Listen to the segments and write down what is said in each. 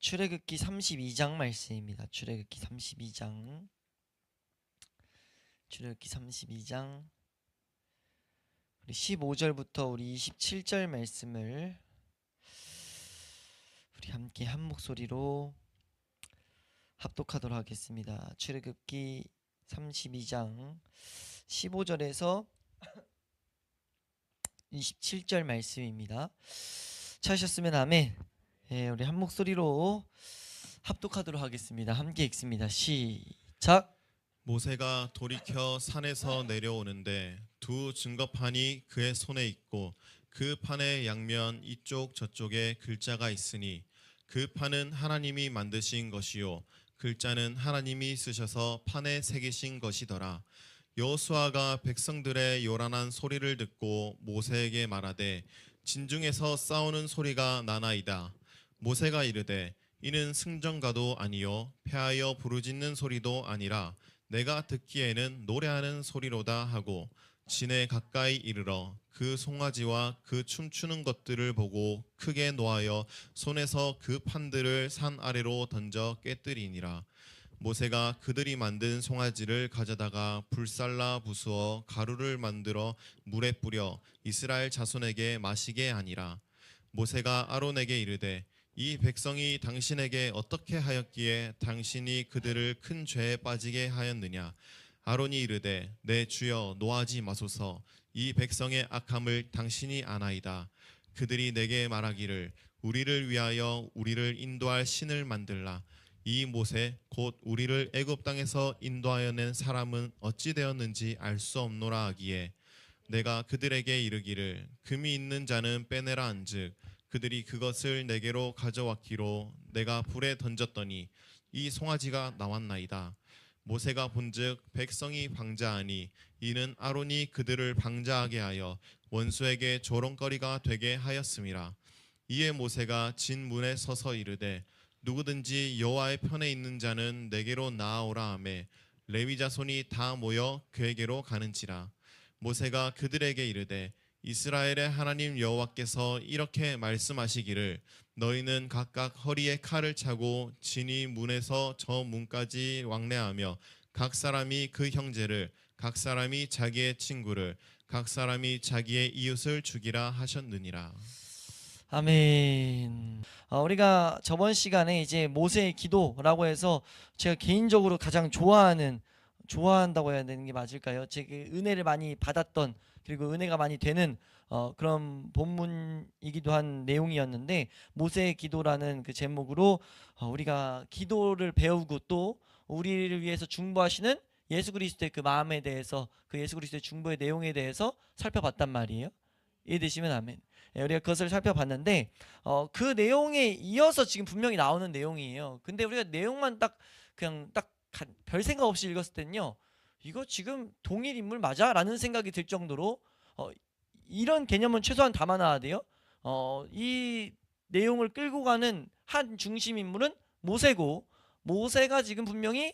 출애굽기 32장 말씀입니다. 출애굽기 32장 우리 15절부터 우리 27절 말씀을 우리 함께 한 목소리로 합독하도록 하겠습니다. 출애굽기 32장 15절에서 27절 말씀입니다. 찾으셨으면 아멘. 우리 한 목소리로 합독하도록 하겠습니다. 함께 읽습니다. 시작. 모세가 돌이켜 산에서 내려오는데 두 증거판이 그의 손에 있고 그 판의 양면 이쪽 저쪽에 글자가 있으니 그 판은 하나님이 만드신 것이요 글자는 하나님이 쓰셔서 판에 새기신 것이더라. 여호수아가 백성들의 요란한 소리를 듣고 모세에게 말하되 진중에서 싸우는 소리가 나나이다. 모세가 이르되 이는 승전가도 아니요 패하여 부르짖는 소리도 아니라 내가 듣기에는 노래하는 소리로다 하고 진에 가까이 이르러 그 송아지와 그 춤추는 것들을 보고 크게 노하여 손에서 그 판들을 산 아래로 던져 깨뜨리니라. 모세가 그들이 만든 송아지를 가져다가 불살라 부수어 가루를 만들어 물에 뿌려 이스라엘 자손에게 마시게 하니라. 모세가 아론에게 이르되 이 백성이 당신에게 어떻게 하였기에 당신이 그들을 큰 죄에 빠지게 하였느냐. 아론이 이르되 내 주여 노하지 마소서. 이 백성의 악함을 당신이 아나이다. 그들이 내게 말하기를 우리를 위하여 우리를 인도할 신을 만들라. 이 모세 곧 우리를 애굽 땅에서 인도하여 낸 사람은 어찌 되었는지 알 수 없노라 하기에 내가 그들에게 이르기를 금이 있는 자는 빼내라 한즉 그들이 그것을 내게로 가져왔기로 내가 불에 던졌더니 이 송아지가 나왔나이다. 모세가 본즉 백성이 방자하니 이는 아론이 그들을 방자하게 하여 원수에게 조롱거리가 되게 하였음이라. 이에 모세가 진 문에 서서 이르되 누구든지 여호와의 편에 있는 자는 내게로 나아오라 하매 레위 자손이 다 모여 그에게로 가는지라. 모세가 그들에게 이르되 이스라엘의 하나님 여호와께서 이렇게 말씀하시기를 너희는 각각 허리에 칼을 차고 진이 문에서 저 문까지 왕래하며 각 사람이 그 형제를 각 사람이 자기의 친구를 각 사람이 자기의 이웃을 죽이라 하셨느니라. 아멘. 우리가 저번 시간에 이제 모세의 기도라고 해서 제가 개인적으로 가장 좋아한다고 해야 되는 게 맞을까요? 제가 은혜를 많이 받았던 그리고 은혜가 많이 되는 그런 본문이기도 한 내용이었는데 모세의 기도라는 그 제목으로 우리가 기도를 배우고 또 우리를 위해서 중보하시는 예수 그리스도의 그 마음에 대해서 그 예수 그리스도의 중보의 내용에 대해서 살펴봤단 말이에요. 이해되시면 아멘. 우리가 그것을 살펴봤는데 그 내용에 이어서 지금 분명히 나오는 내용이에요. 근데 우리가 내용만 그냥 별 생각 없이 읽었을 때는요, 이거 지금 동일 인물 맞아? 라는 생각이 들 정도로 이런 개념은 최소한 담아놔야 돼요. 이 내용을 끌고 가는 한 중심 인물은 모세고, 모세가 지금 분명히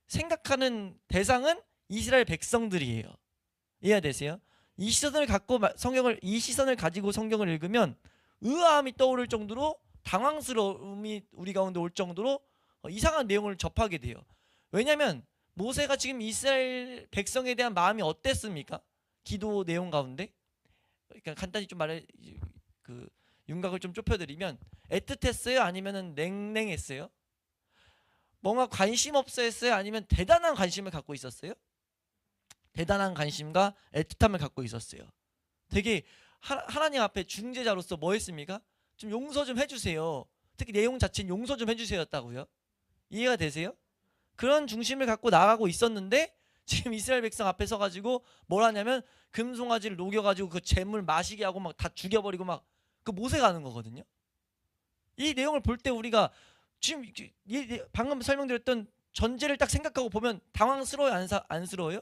생각하는 대상은 이스라엘 백성들이에요. 이해되세요? 이 시선을 가지고 성경을 읽으면 의아함이 떠오를 정도로 당황스러움이 우리 가운데 올 정도로 이상한 내용을 접하게 돼요. 왜냐하면 모세가 지금 이스라엘 백성에 대한 마음이 어땠습니까? 기도 내용 가운데, 그러니까 간단히 좀 윤곽을 좀 좁혀드리면 애틋했어요? 아니면은 냉랭했어요? 뭔가 관심 없어 했어요? 아니면 대단한 관심을 갖고 있었어요? 대단한 관심과 애틋함을 갖고 있었어요. 되게 하나님 앞에 중재자로서 뭐 했습니까? 좀 용서 좀 해주세요. 특히 내용 자체는 용서 좀 해주세요였다고요. 이해가 되세요? 그런 중심을 갖고 나가고 있었는데 지금 이스라엘 백성 앞에 서가지고 뭘 하냐면 금송아지를 녹여가지고 그 재물 마시게 하고 막 다 죽여버리고 막 그 모세가 하는 거거든요. 이 내용을 볼 때 우리가 지금 방금 설명드렸던 전제를 딱 생각하고 보면 당황스러워요? 안스러워요?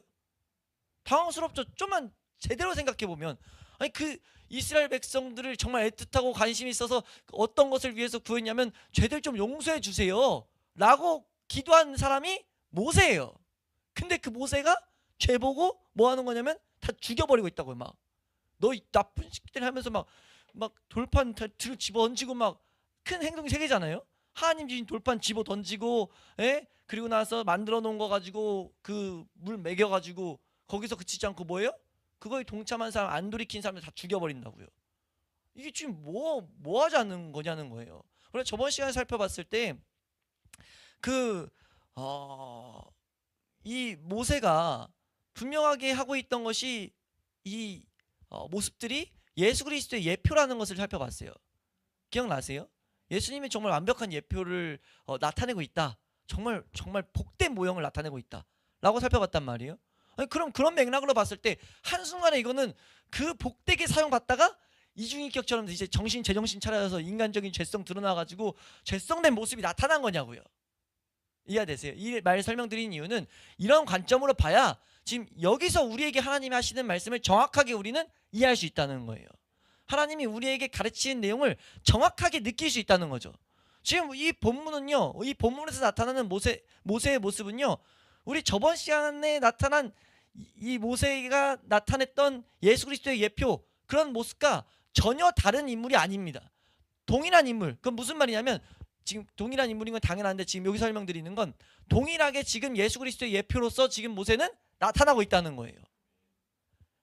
당황스럽죠. 좀만 제대로 생각해보면 아니 그 이스라엘 백성들을 정말 애틋하고 관심이 있어서 어떤 것을 위해서 구했냐면 죄들 좀 용서해 주세요 라고 기도한 사람이 모세예요. 근데 그 모세가 죄 보고 뭐 하는 거냐면 다 죽여버리고 있다고요. 막 너 이 나쁜 새끼들 하면서 막 돌판 다 집어 얹히고 막 큰 행동이 세 개잖아요. 하나님 주신 돌판 집어 던지고, 그리고 나서 만들어 놓은 거 가지고 그 물 먹여 가지고 거기서 그치지 않고 뭐예요? 그거에 동참한 사람, 안 돌이킨 사람들 다 죽여버린다고요. 이게 지금 뭐 하자는 거냐는 거예요. 그래서 저번 시간에 살펴봤을 때 그 이 모세가 분명하게 하고 있던 것이 이 모습들이 예수 그리스도의 예표라는 것을 살펴봤어요. 기억나세요? 예수님이 정말 완벽한 예표를 나타내고 있다. 정말 복된 모형을 나타내고 있다라고 살펴봤단 말이에요. 아니, 그럼 그런 맥락으로 봤을 때 한순간에 이거는 그 복되게 사용받다가 이중인격처럼 이제 제정신 차려서 인간적인 죄성 드러나가지고 죄성된 모습이 나타난 거냐고요. 이해되세요? 이 말 설명드린 이유는 이런 관점으로 봐야 지금 여기서 우리에게 하나님이 하시는 말씀을 정확하게 우리는 이해할 수 있다는 거예요. 하나님이 우리에게 가르치는 내용을 정확하게 느낄 수 있다는 거죠. 지금 이 본문은요, 이 본문에서 나타나는 모세의 모습은요, 우리 저번 시간에 나타난 이 모세가 나타냈던 예수 그리스도의 예표, 그런 모습과 전혀 다른 인물이 아닙니다. 동일한 인물. 그건 무슨 말이냐면, 지금 동일한 인물인 건 당연한데 지금 여기 설명드리는 건 동일하게 지금 예수 그리스도의 예표로서 지금 모세는 나타나고 있다는 거예요.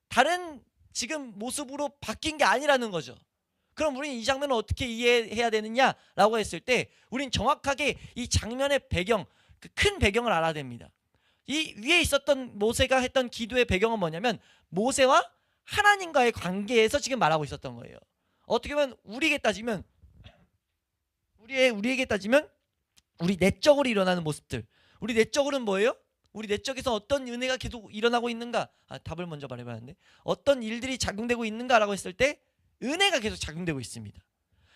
다른 지금 모습으로 바뀐 게 아니라는 거죠. 그럼 우리는 이 장면을 어떻게 이해해야 되느냐라고 했을 때 우린 정확하게 이 장면의 배경, 그 큰 배경을 알아야 됩니다. 이 위에 있었던 모세가 했던 기도의 배경은 뭐냐면 모세와 하나님과의 관계에서 지금 말하고 있었던 거예요. 어떻게 보면 우리에게 따지면 우리 내적으로 일어나는 모습들, 우리 내적으로는 뭐예요? 우리 내적에서 어떤 은혜가 계속 일어나고 있는가? 답을 먼저 말해봤는데 어떤 일들이 작용되고 있는가라고 했을 때 은혜가 계속 작용되고 있습니다.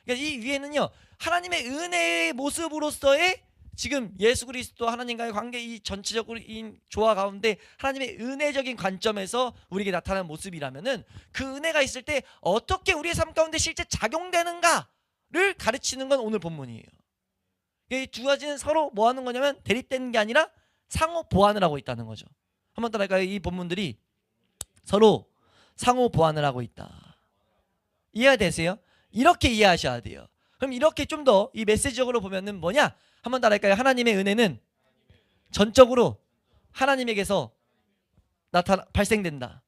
그러니까 이 위에는요, 하나님의 은혜의 모습으로서의 지금 예수 그리스도 하나님과의 관계, 이 전체적인 조화 가운데 하나님의 은혜적인 관점에서 우리에게 나타나는 모습이라면은 그 은혜가 있을 때 어떻게 우리의 삶 가운데 실제 작용되는가를 가르치는 건 오늘 본문이에요. 이 두 가지는 서로 뭐 하는 거냐면 대립되는 게 아니라 상호 보완을 하고 있다는 거죠. 한번 따라할까요? 이 본문들이 서로 상호 보완을 하고 있다. 이해가 되세요? 이렇게 이해하셔야 돼요. 그럼 이렇게 좀 더 이 메시지적으로 보면은 뭐냐? 한번 따라할까요? 하나님의 은혜는 전적으로 하나님에게서 발생된다.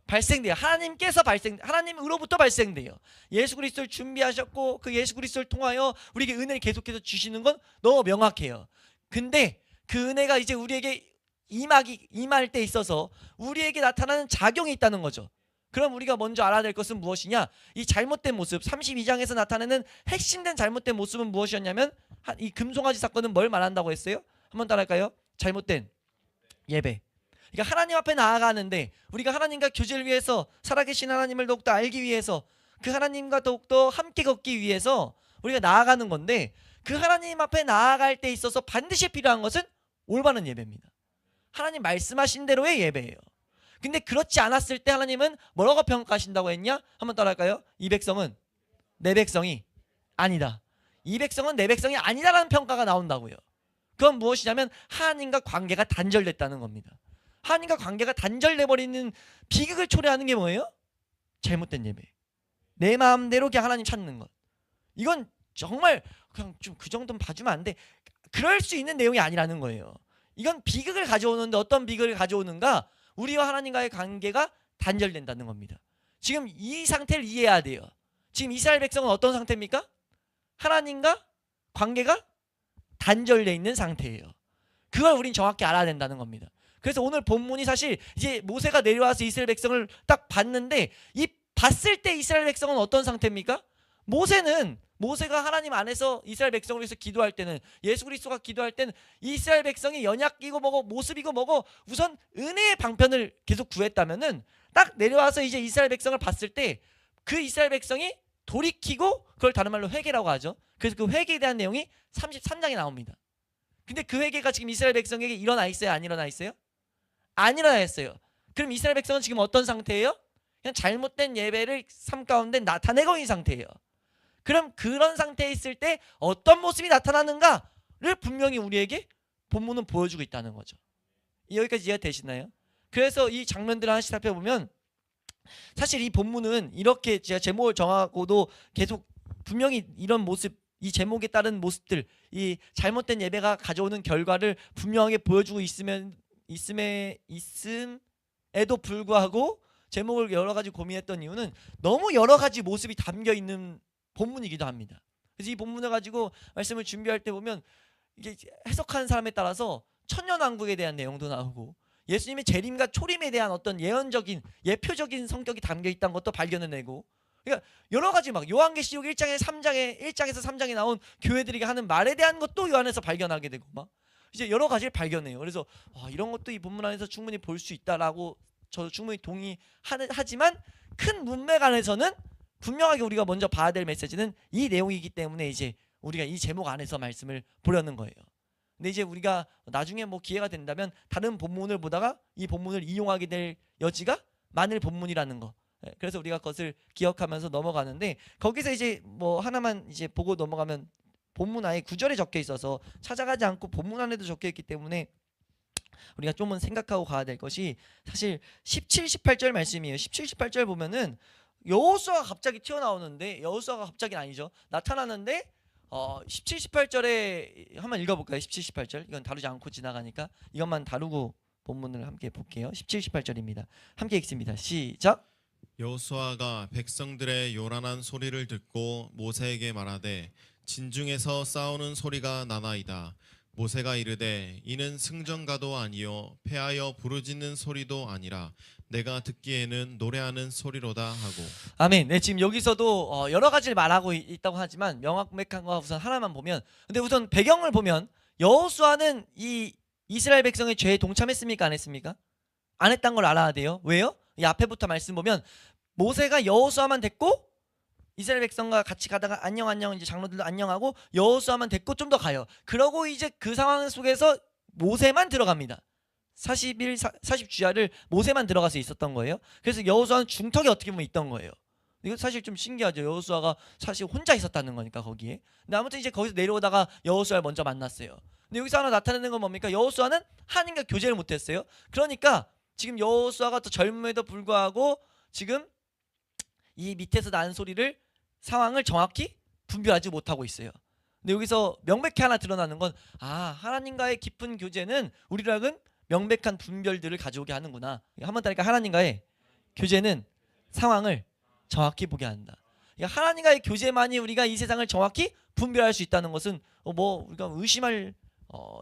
발생돼요. 하나님으로부터 발생돼요. 예수 그리스도를 준비하셨고 그 예수 그리스도를 통하여 우리에게 은혜를 계속해서 주시는 건 너무 명확해요. 근데 그 은혜가 이제 우리에게 임할 때 있어서 우리에게 나타나는 작용이 있다는 거죠. 그럼 우리가 먼저 알아야 될 것은 무엇이냐? 이 잘못된 모습, 32장에서 나타내는 핵심된 잘못된 모습은 무엇이었냐면 이 금송아지 사건은 뭘 말한다고 했어요? 한번 따라할까요? 잘못된 예배. 그러니까 하나님 앞에 나아가는데 우리가 하나님과 교제를 위해서, 살아계신 하나님을 더욱더 알기 위해서, 그 하나님과 더욱더 함께 걷기 위해서 우리가 나아가는 건데, 그 하나님 앞에 나아갈 때 있어서 반드시 필요한 것은 올바른 예배입니다. 하나님 말씀하신 대로의 예배예요. 근데 그렇지 않았을 때 하나님은 뭐라고 평가하신다고 했냐? 한번 따라할까요? 이 백성은 내 백성이 아니다. 이 백성은 내 백성이 아니다라는 평가가 나온다고요. 그건 무엇이냐면 하나님과 관계가 단절됐다는 겁니다. 하나님과 관계가 단절돼버리는 비극을 초래하는 게 뭐예요? 잘못된 예배. 내 마음대로 그냥 하나님 찾는 것. 이건 정말 그냥 좀 그 정도는 봐주면 안 돼. 그럴 수 있는 내용이 아니라는 거예요. 이건 비극을 가져오는데 어떤 비극을 가져오는가? 우리와 하나님과의 관계가 단절된다는 겁니다. 지금 이 상태를 이해해야 돼요. 지금 이스라엘 백성은 어떤 상태입니까? 하나님과 관계가 단절되어 있는 상태예요. 그걸 우린 정확히 알아야 된다는 겁니다. 그래서 오늘 본문이 사실 이제 모세가 내려와서 이스라엘 백성을 딱 봤는데, 이 봤을 때 이스라엘 백성은 어떤 상태입니까? 모세가 하나님 안에서 이스라엘 백성을 위해서 기도할 때는, 예수 그리스도가 기도할 때는 이스라엘 백성이 연약이고 뭐고 모습이고 뭐고 우선 은혜의 방편을 계속 구했다면은, 딱 내려와서 이제 이스라엘 백성을 봤을 때 그 이스라엘 백성이 돌이키고, 그걸 다른 말로 회개라고 하죠. 그래서 그 회개에 대한 내용이 33장에 나옵니다. 근데 그 회개가 지금 이스라엘 백성에게 일어나 있어요? 안 일어나 있어요? 안 일어나 있어요. 그럼 이스라엘 백성은 지금 어떤 상태예요? 그냥 잘못된 예배를 삶 가운데 나타내고 있는 상태예요. 그럼 그런 상태에 있을 때 어떤 모습이 나타나는가를 분명히 우리에게 본문은 보여주고 있다는 거죠. 여기까지 이해가 되시나요? 그래서 이 장면들을 하나씩 살펴보면 사실 이 본문은 이렇게 제가 제목을 정하고도 계속 분명히 이런 모습, 이 제목에 따른 모습들, 이 잘못된 예배가 가져오는 결과를 분명하게 보여주고 있음에도 불구하고 제목을 여러 가지 고민했던 이유는 너무 여러 가지 모습이 담겨 있는 본문이기도 합니다. 그래서 이 본문을 가지고 말씀을 준비할 때 보면 이게 해석하는 사람에 따라서 천년왕국에 대한 내용도 나오고 예수님의 재림과 초림에 대한 어떤 예언적인 예표적인 성격이 담겨 있다는 것도 발견해내고, 그러니까 여러 가지 막 요한계시록 1장에서 3장에 나온 교회들이 하는 말에 대한 것도 요 안에서 발견하게 되고 막 이제 여러 가지를 발견해요. 그래서 이런 것도 이 본문 안에서 충분히 볼 수 있다라고 저도 충분히 동의하지만 큰 문맥 안에서는 분명하게 우리가 먼저 봐야 될 메시지는 이 내용이기 때문에 이제 우리가 이 제목 안에서 말씀을 보려는 거예요. 근데 이제 우리가 나중에 뭐 기회가 된다면 다른 본문을 보다가 이 본문을 이용하게 될 여지가 많을 본문이라는 거. 그래서 우리가 그것을 기억하면서 넘어가는데, 거기서 이제 뭐 하나만 이제 보고 넘어가면 본문 안에 구절에 적혀 있어서 찾아가지 않고 본문 안에도 적혀 있기 때문에 우리가 좀은 생각하고 가야 될 것이 사실 17, 18절 말씀이에요. 17, 18절 보면은 여호수아가 갑자기 튀어나오는데, 여호수아가 갑자기는 아니죠. 나타나는데 17, 18절에 한번 읽어볼까요? 17, 18절 이건 다루지 않고 지나가니까 이것만 다루고 본문을 함께 볼게요. 17, 18절입니다. 함께 읽습니다. 시작. 여호수아가 백성들의 요란한 소리를 듣고 모세에게 말하되 진중에서 싸우는 소리가 나나이다. 모세가 이르되 이는 승전가도 아니요 패하여 부르짖는 소리도 아니라 내가 듣기에는 노래하는 소리로다 하고. 아멘. 네, 지금 여기서도 여러 가지를 말하고 있다고 하지만 명확한 거 우선 하나만 보면, 근데 우선 배경을 보면 여호수아는 이 이스라엘 백성의 죄에 동참했습니까? 안 했습니까? 안 했다는 걸 알아야 돼요. 왜요? 이 앞에부터 말씀 보면 모세가 여호수아만 됐고 이스라엘 백성과 같이 가다가 안녕 이제 장로들도 안녕하고 여호수아만 됐고 좀 더 가요. 그러고 이제 그 상황 속에서 모세만 들어갑니다. 40주야를 모세만 들어가서 있었던 거예요. 그래서 여호수아는 중턱에 어떻게 보면 있던 거예요. 이거 사실 좀 신기하죠. 여호수아가 사실 혼자 있었다는 거니까 거기에. 근데 아무튼 이제 거기서 내려오다가 여호수아를 먼저 만났어요. 근데 여기서 하나 나타내는 건 뭡니까? 여호수아는 하나님과 교제를 못했어요. 그러니까 지금 여호수아가 더 젊음에도 불구하고 지금 이 밑에서 나는 소리를 상황을 정확히 분별하지 못하고 있어요. 근데 여기서 명백히 하나 드러나는 건 하나님과의 깊은 교제는 우리로 하여금 명백한 분별들을 가져오게 하는구나. 한번 따니까 하나님과의 교제는 상황을 정확히 보게 한다. 그러니까 하나님과의 교제만이 우리가 이 세상을 정확히 분별할 수 있다는 것은 뭐 우리가 의심할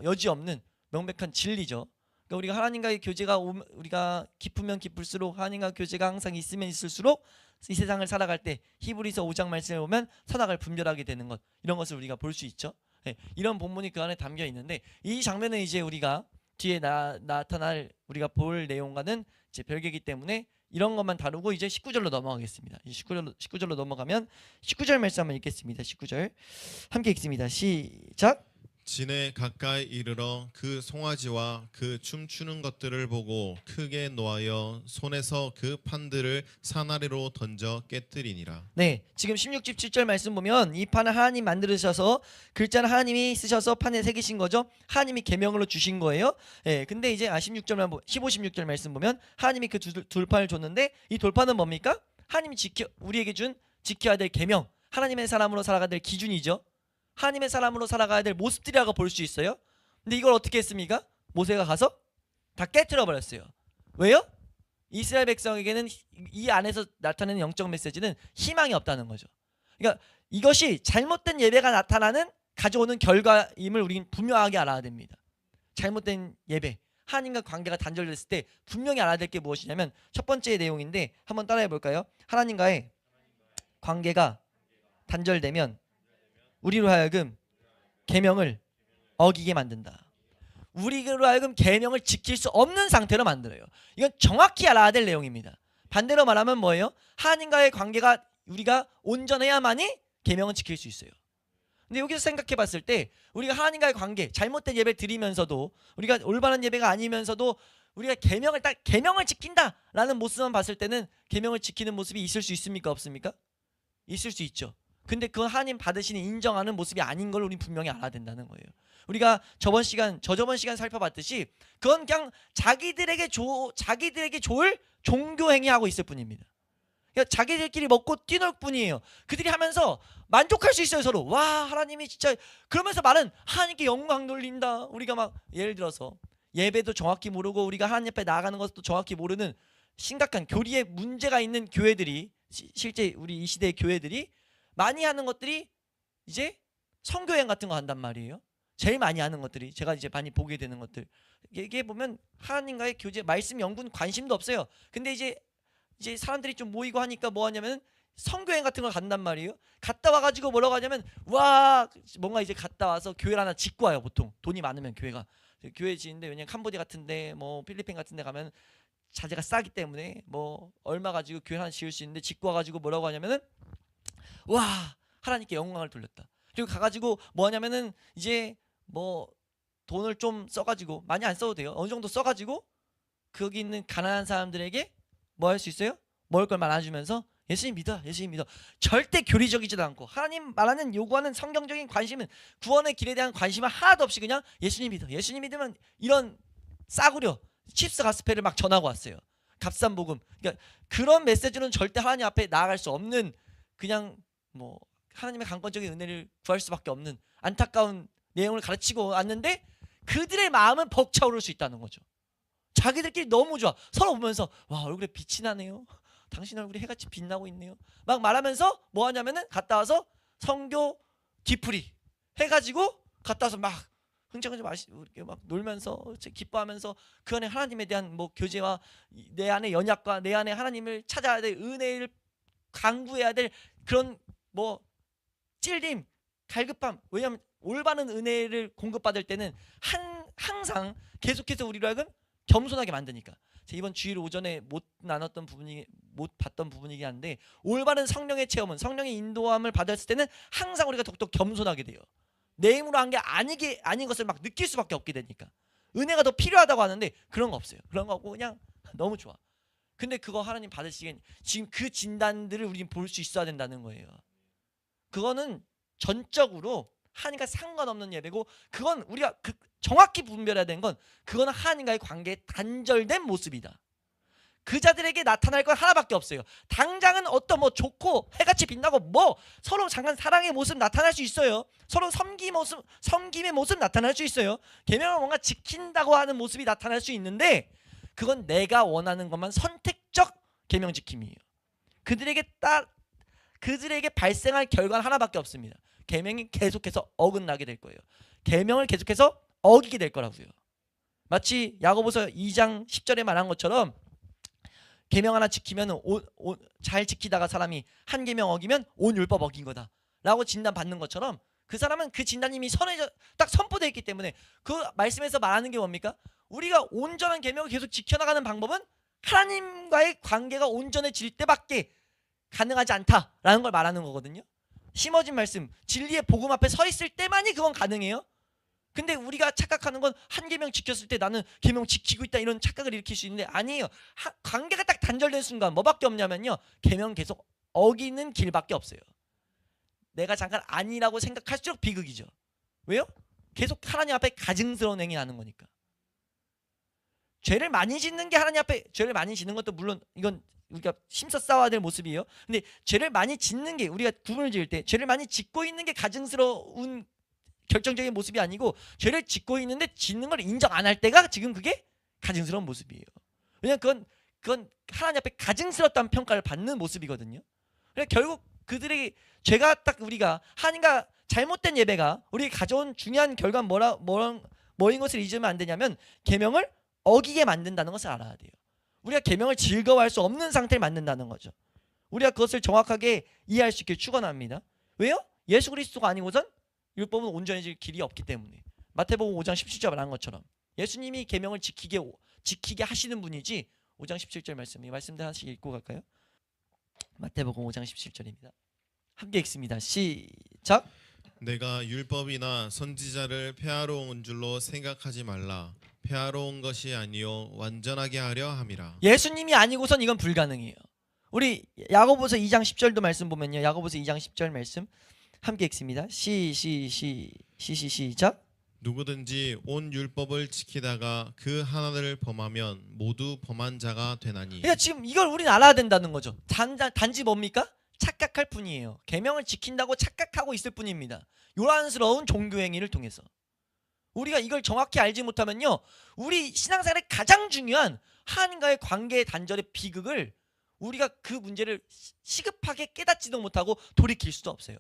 여지 없는 명백한 진리죠. 그러니까 우리가 하나님과의 교제가 우리가 깊으면 깊을수록, 하나님과 교제가 항상 있으면 있을수록 이 세상을 살아갈 때 히브리서 5장 말씀을 보면 선악을 분별하게 되는 것, 이런 것을 우리가 볼 수 있죠. 이런 본문이 그 안에 담겨 있는데, 이 장면은 이제 우리가 뒤에 나타날 우리가 볼 내용과는 이제 별개이기 때문에 이런 것만 다루고 이제 19절로 넘어가겠습니다. 19절로 넘어가면 19절 말씀 한번 읽겠습니다. 19절 함께 읽습니다. 시작. 진에 가까이 이르러 그 송아지와 그 춤추는 것들을 보고 크게 노하여 손에서 그 판들을 산 아래로 던져 깨뜨리니라. 네, 지금 16, 17절 말씀 보면 이 판을 하나님 만들으셔서 글자는 하나님이 쓰셔서 판에 새기신 거죠. 하나님이 계명으로 주신 거예요. 근데 이제 15, 16절 말씀 보면 하나님이 그 돌판을 줬는데 이 돌판은 뭡니까? 하나님이 우리에게 준 지켜야 될 계명, 하나님의 사람으로 살아가야 될 기준이죠. 하나님의 사람으로 살아가야 될 모습들이라고 볼 수 있어요. 근데 이걸 어떻게 했습니까? 모세가 가서 다 깨트려 버렸어요. 왜요? 이스라엘 백성에게는 이 안에서 나타내는 영적 메시지는 희망이 없다는 거죠. 그러니까 이것이 잘못된 예배가 나타나는 가져오는 결과임을 우리는 분명하게 알아야 됩니다. 잘못된 예배, 하나님과 관계가 단절됐을 때 분명히 알아야 될 게 무엇이냐면 첫 번째 내용인데 한번 따라해 볼까요? 하나님과의 관계가 단절되면 우리로 하여금 계명을 어기게 만든다. 우리로 하여금 계명을 지킬 수 없는 상태로 만들어요. 이건 정확히 알아야 될 내용입니다. 반대로 말하면 뭐예요? 하나님과의 관계가 우리가 온전해야만이 계명은 지킬 수 있어요. 근데 여기서 생각해 봤을 때 우리가 하나님과의 관계, 잘못된 예배 드리면서도, 우리가 올바른 예배가 아니면서도 우리가 계명을 지킨다라는 모습만 봤을 때는 계명을 지키는 모습이 있을 수 있습니까? 없습니까? 있을 수 있죠. 근데 그건 하나님 받으시는 인정하는 모습이 아닌 걸 우리 분명히 알아야 된다는 거예요. 우리가 저번 시간 살펴봤듯이 그건 그냥 자기들에게 좋을 종교 행위하고 있을 뿐입니다. 그러니까 자기들끼리 먹고 뛰놀 뿐이에요. 그들이 하면서 만족할 수 있어요 서로. 와 하나님이 진짜 그러면서 말은 하나님께 영광 돌린다. 우리가 막 예를 들어서 예배도 정확히 모르고 우리가 하나님 앞에 나아가는 것도 정확히 모르는 심각한 교리에 문제가 있는 교회들이 실제 우리 이 시대의 교회들이 많이 하는 것들이 이제 선교행 같은 거 한단 말이에요. 제일 많이 하는 것들이 제가 이제 많이 보게 되는 것들 이게 보면 하나님과의 교제 말씀 연구는 관심도 없어요. 근데 이제 사람들이 좀 모이고 하니까 뭐 하냐면 선교행 같은 걸 간단 말이에요. 갔다 와가지고 뭐라고 하냐면 와 뭔가 이제 갔다 와서 교회를 하나 짓고 와요. 보통 돈이 많으면 교회가 교회 지는데 왜냐면 캄보디아 같은데 뭐 필리핀 같은데 가면 자재가 싸기 때문에 뭐 얼마 가지고 교회 하나 지을 수 있는데 짓고 와가지고 뭐라고 하냐면은 와 하나님께 영광을 돌렸다. 그리고 가가지고 뭐 하냐면은 이제 뭐 돈을 좀 써가지고 많이 안 써도 돼요. 어느 정도 써가지고 거기 있는 가난한 사람들에게 뭐 할 수 있어요? 먹을 걸 말아주면서 예수님 믿어, 예수님 믿어. 절대 교리적이지도 않고 하나님 말하는 요구하는 성경적인 관심은 구원의 길에 대한 관심은 하나도 없이 그냥 예수님 믿어, 예수님 믿으면 이런 싸구려 칩스 가스펠을 막 전하고 왔어요. 값싼 복음. 그러니까 그런 메시지는 절대 하나님 앞에 나아갈 수 없는 그냥 뭐 하나님의 강권적인 은혜를 구할 수밖에 없는 안타까운 내용을 가르치고 왔는데 그들의 마음은 벅차오를 수 있다는 거죠. 자기들끼리 너무 좋아. 서로 보면서 와 얼굴에 빛이 나네요. 당신 얼굴이 해같이 빛나고 있네요. 막 말하면서 뭐 하냐면은 갔다 와서 성교 뒤풀이 해가지고 갔다 와서 막 흥청흥청 이렇게 막 놀면서 기뻐하면서 그 안에 하나님에 대한 뭐 교제와 내 안의 연약과 내 안에 하나님을 찾아야 될 은혜를 강구해야 될 그런 뭐 찔림 갈급함. 왜냐하면 올바른 은혜를 공급받을 때는 항상 계속해서 우리를 하여금 겸손하게 만드니까. 이번 주일 오전에 못 봤던 부분이긴 한데 올바른 성령의 체험은 성령의 인도함을 받았을 때는 항상 우리가 더욱더 겸손하게 돼요. 내 힘으로 한 게 아닌 것을 막 느낄 수밖에 없게 되니까. 은혜가 더 필요하다고 하는데 그런 거 없어요. 그런 거 없고 그냥 너무 좋아. 근데 그거 하나님 받으시기엔 지금 그 진단들을 우리는 볼 수 있어야 된다는 거예요. 그거는 전적으로 하나님과 상관없는 예배고 그건 우리가 정확히 분별해야 되는 건 그거는 하나님과의 관계에 단절된 모습이다. 그 자들에게 나타날 건 하나밖에 없어요. 당장은 어떤 뭐 좋고 해같이 빛나고 뭐 서로 잠깐 사랑의 모습 나타날 수 있어요. 서로 섬김의 모습 나타날 수 있어요. 계명을 뭔가 지킨다고 하는 모습이 나타날 수 있는데 그건 내가 원하는 것만 선택적 계명 지킴이에요. 그들에게 발생할 결과는 하나밖에 없습니다. 계명이 계속해서 어긋나게 될 거예요. 계명을 계속해서 어기게 될 거라고요. 마치 야고보서 2장 10절에 말한 것처럼 계명 하나 지키면 잘 지키다가 사람이 한 계명 어기면 온 율법 어긴 거다 라고 진단받는 것처럼 그 사람은 그 진단이 이미 딱 선포되어 있기 때문에 그 말씀에서 말하는 게 뭡니까? 우리가 온전한 계명을 계속 지켜나가는 방법은 하나님과의 관계가 온전해질 때밖에 가능하지 않다라는 걸 말하는 거거든요. 심어진 말씀 진리의 복음 앞에 서 있을 때만이 그건 가능해요. 근데 우리가 착각하는 건 한 계명 지켰을 때 나는 계명 지키고 있다 이런 착각을 일으킬 수 있는데 아니에요. 관계가 딱 단절된 순간 뭐밖에 없냐면요. 계명 계속 어기는 길밖에 없어요. 내가 잠깐 아니라고 생각할수록 비극이죠. 왜요? 계속 하나님 앞에 가증스러운 행위 하는 거니까. 죄를 많이 짓는 게 하나님 앞에 죄를 많이 짓는 것도 물론 이건 우리가 힘써 싸워야 될 모습이에요. 근데 죄를 많이 짓는 게 우리가 구분을 지을 때 죄를 많이 짓고 있는 게 가증스러운 결정적인 모습이 아니고 죄를 짓고 있는데 짓는 걸 인정 안 할 때가 지금 그게 가증스러운 모습이에요. 왜냐면 그건 하나님 앞에 가증스럽다는 평가를 받는 모습이거든요. 그러니까 결국 그들에게 죄가 딱 우리가 하나님과 잘못된 예배가 우리에게 가져온 중요한 결과는 뭐인 것을 잊으면 안 되냐면 계명을 어기게 만든다는 것을 알아야 돼요. 우리가 계명을 즐거워할 수 없는 상태를 만든다는 거죠. 우리가 그것을 정확하게 이해할 수 있게 축원합니다. 왜요? 예수 그리스도가 아니고선 율법은 온전해질 길이 없기 때문에. 마태복음 5장 17절 말한 것처럼 예수님이 계명을 지키게 하시는 분이지. 5장 17절 말씀, 이 말씀들 하나씩 읽고 갈까요? 마태복음 5장 17절입니다. 함께 읽습니다. 시작. 내가 율법이나 선지자를 폐하러 온 줄로 생각하지 말라. 폐하러 온 것이 아니요 완전하게 하려 함이라. 예수님이 아니고선 이건 불가능해요. 우리 야고보서 2장 10절도 말씀 보면요. 야고보서 2장 10절 말씀 함께 읽습니다. 시작. 누구든지 온 율법을 지키다가 그 하나를 범하면 모두 범한 자가 되나니. 그러니까 지금 이걸 우리는 알아야 된다는 거죠. 단지 뭡니까? 착각할 뿐이에요. 계명을 지킨다고 착각하고 있을 뿐입니다. 요란스러운 종교 행위를 통해서. 우리가 이걸 정확히 알지 못하면요, 우리 신앙생활의 가장 중요한 하나님과의 관계의 단절의 비극을 우리가 그 문제를 시급하게 깨닫지도 못하고 돌이킬 수도 없어요.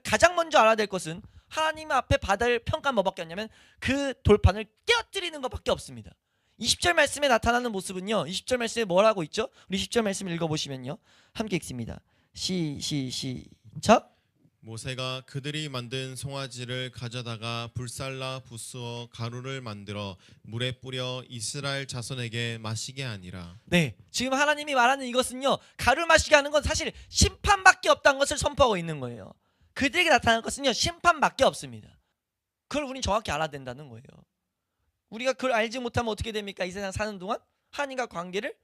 가장 먼저 알아야 될 것은 하나님 앞에 받을 평가는 뭐밖에 없냐면 그 돌판을 깨어뜨리는 것밖에 없습니다. 20절 말씀에 나타나는 모습은요, 20절 말씀에 뭐라고 있죠? 우리 10절 말씀 읽어보시면요, 함께 읽습니다. 시작. 모세가 그들이 만든 송아지를 가져다가 불살라 부수어 가루를 만들어 물에 뿌려 이스라엘 자손에게 마시게 하니라. 네, 지금 하나님이 말하는 이것은요, 가루 마시게 하는 건 사실 심판밖에 없다는 것을 선포하고 있는 거예요. 그들에게 나타나는 것은요, 심판밖에 없습니다. 그걸 우린 정확히 알아야 된다는 거예요. 우리가 그걸 알지 못하면 어떻게 됩니까? 이 세상 사는 동안 하나님과 관계를,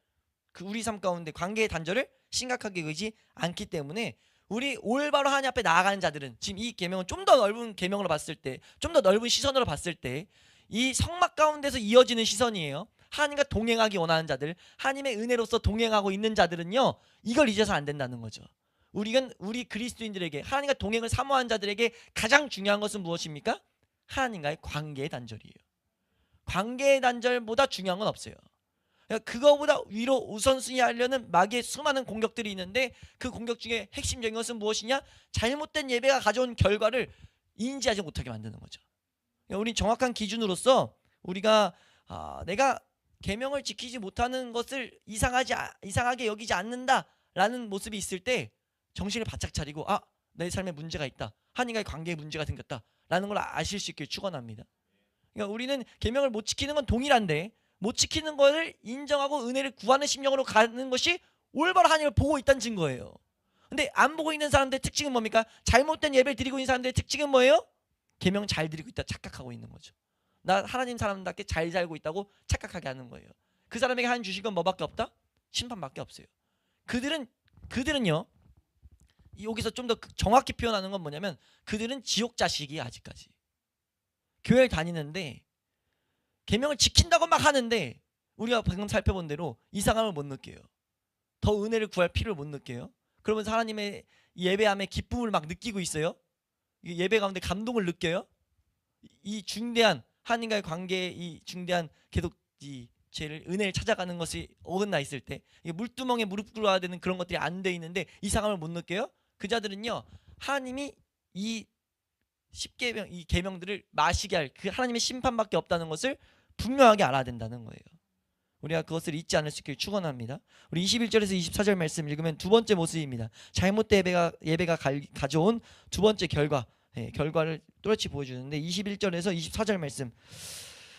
그 우리 삶 가운데 관계의 단절을 심각하게 여기지 않기 때문에 우리 올바로 하나님 앞에 나아가는 자들은, 지금 이 계명은 좀 더 넓은 계명으로 봤을 때, 좀 더 넓은 시선으로 봤을 때 이 성막 가운데서 이어지는 시선이에요. 하나님과 동행하기 원하는 자들, 하나님의 은혜로서 동행하고 있는 자들은요, 이걸 잊어서 안 된다는 거죠. 우리 그리스도인들에게, 하나님과 동행을 사모하는 자들에게 가장 중요한 것은 무엇입니까? 하나님과의 관계의 단절이에요. 관계의 단절보다 중요한 건 없어요. 그거보다 위로 우선순위 하려는 마귀의 수많은 공격들이 있는데, 그 공격 중에 핵심적인 것은 무엇이냐? 잘못된 예배가 가져온 결과를 인지하지 못하게 만드는 거죠. 우리 정확한 기준으로서 우리가 내가 계명을 지키지 못하는 것을 이상하게 여기지 않는다라는 모습이 있을 때 정신을 바짝 차리고, 내 삶에 문제가 있다, 하나님과의 관계에 문제가 생겼다라는 걸 아실 수 있길 축원합니다. 그러니까 우리는 계명을 못 지키는 건 동일한데, 못 지키는 것을 인정하고 은혜를 구하는 심령으로 가는 것이 올바로 하나님을 보고 있다는 증거예요. 근데 안 보고 있는 사람들의 특징은 뭡니까? 잘못된 예배를 드리고 있는 사람들의 특징은 뭐예요? 계명 잘 드리고 있다 착각하고 있는 거죠. 나 하나님 사람답게 잘 살고 있다고 착각하게 하는 거예요. 그 사람에게 하나님 주신 건 뭐밖에 없다? 심판밖에 없어요. 그들은요, 여기서 좀 더 정확히 표현하는 건 뭐냐면, 그들은 지옥 자식이에요. 아직까지 교회를 다니는데 계명을 지킨다고 막 하는데, 우리가 방금 살펴본 대로 이상함을 못 느껴요. 더 은혜를 구할 필요를 못 느껴요. 그러면서 하나님의 예배함의 기쁨을 막 느끼고 있어요. 예배 가운데 감동을 느껴요. 이 중대한 하나님과의 관계의 이 중대한 계속 이 죄를, 은혜를 찾아가는 것이 어긋나 있을 때, 물두멍에 무릎 꿇어야 되는 그런 것들이 안 돼 있는데 이상함을 못 느껴요. 그 자들은요, 하나님이 이 십계명, 이 계명들을 마시게 할 그 하나님의 심판밖에 없다는 것을 분명하게 알아야 된다는 거예요. 우리가 그것을 잊지 않을 수 있기를 축원합니다. 우리 21절에서 24절 말씀 읽으면 두 번째 모습입니다. 잘못된 예배가 가져온 두 번째 결과를 또렷이 보여주는데, 21절에서 24절 말씀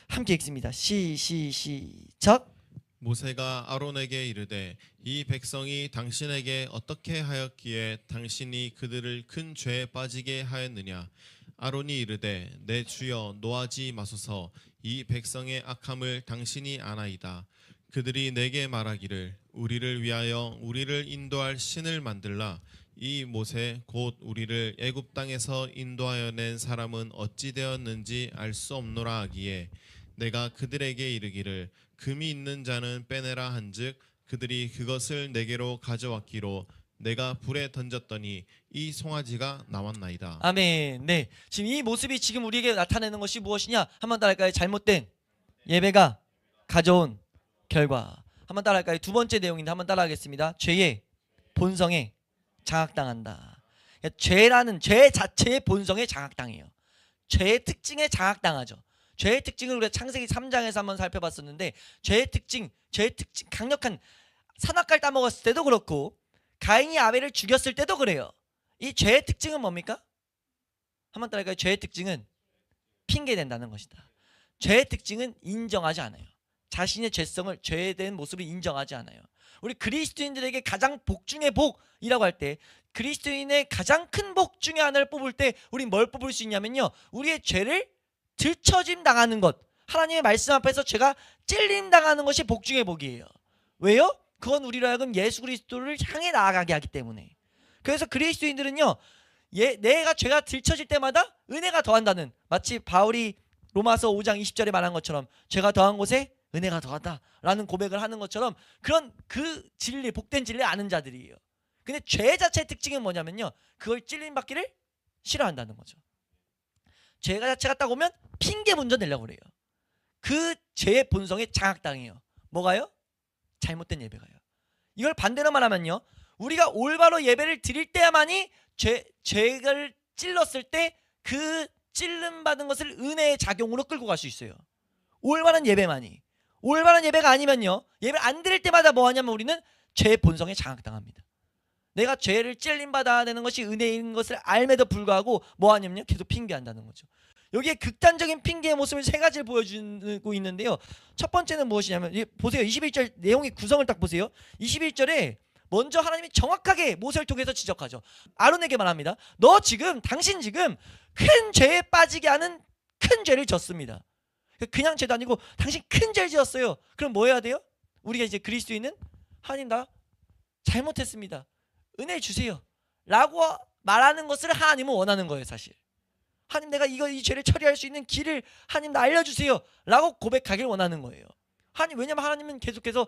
함께 읽습니다. 시작. 모세가 아론에게 이르되 이 백성이 당신에게 어떻게 하였기에 당신이 그들을 큰 죄에 빠지게 하였느냐. 아론이 이르되 내 주여 노하지 마소서. 이 백성의 악함을 당신이 아나이다. 그들이 내게 말하기를 우리를 위하여 우리를 인도할 신을 만들라. 이 모세 곧 우리를 애굽 땅에서 인도하여 낸 사람은 어찌 되었는지 알 수 없노라 하기에 내가 그들에게 이르기를 금이 있는 자는 빼내라 한즉 그들이 그것을 내게로 가져왔기로 내가 불에 던졌더니 이 송아지가 나왔나이다. 아멘. 네, 지금 이 모습이 지금 우리에게 나타내는 것이 무엇이냐? 한번 따라할까요? 잘못된 예배가 가져온 결과. 한번 따라할까요? 두 번째 내용인데 한번 따라하겠습니다. 죄의 본성에 장악당한다. 그러니까 죄 자체의 본성에 장악당해요. 죄의 특징에 장악당하죠. 죄의 특징을 우리가 창세기 3장에서 한번 살펴봤었는데, 죄의 특징 강력한, 산악과를 따먹었을 때도 그렇고 가인이 아벨을 죽였을 때도 그래요. 이 죄의 특징은 뭡니까? 한번 따라할까요? 죄의 특징은 핑계된다는 것이다. 죄의 특징은 인정하지 않아요. 자신의 죄성을, 죄에 대한 모습을 인정하지 않아요. 우리 그리스도인들에게 가장 복 중의 복이라고 할 때, 그리스도인의 가장 큰 복 중의 하나를 뽑을 때 우리 뭘 뽑을 수 있냐면요, 우리의 죄를 들처짐 당하는 것, 하나님의 말씀 앞에서 죄가 찔림 당하는 것이 복 중의 복이에요. 왜요? 그건 우리로 하여금 예수 그리스도를 향해 나아가게 하기 때문에. 그래서 그리스도인들은요, 내가 죄가 들춰질 때마다 은혜가 더한다는, 마치 바울이 로마서 5장 20절에 말한 것처럼 죄가 더한 곳에 은혜가 더하다라는 고백을 하는 것처럼 그런 그 진리, 복된 진리를 아는 자들이에요. 근데 죄 자체의 특징은 뭐냐면요, 그걸 찔림받기를 싫어한다는 거죠. 죄가 자체가 딱 오면 핑계 문제 내려고 그래요. 그 죄의 본성에 장악당해요. 뭐가요? 잘못된 예배가요. 이걸 반대로 말하면요, 우리가 올바로 예배를 드릴 때야만이 죄를 찔렀을 때 그 찔름 받은 것을 은혜의 작용으로 끌고 갈 수 있어요. 올바른 예배만이. 올바른 예배가 아니면요, 예배를 안 드릴 때마다 뭐 하냐면 우리는 죄의 본성에 장악당합니다. 내가 죄를 찔림 받아야 되는 것이 은혜인 것을 알매도 불구하고 뭐 하냐면요, 계속 핑계한다는 거죠. 여기에 극단적인 핑계의 모습을 세 가지를 보여주고 있는데요. 첫 번째는 무엇이냐면, 보세요. 21절 내용의 구성을 딱 보세요. 21절에 먼저 하나님이 정확하게 모세를 통해서 지적하죠. 아론에게 말합니다. 너 지금, 당신 지금 큰 죄에 빠지게 하는 큰 죄를 졌습니다. 그냥 죄도 아니고 당신 큰 죄를 지었어요. 그럼 뭐 해야 돼요? 우리가 이제 그리스도인은 하나님 나 잘못했습니다, 은혜 주세요 라고 말하는 것을 하나님은 원하는 거예요. 사실 하나님, 내가 이 죄를 처리할 수 있는 길을 하나님 나 알려주세요 라고 고백하길 원하는 거예요. 하나님, 왜냐면 하나님은 계속해서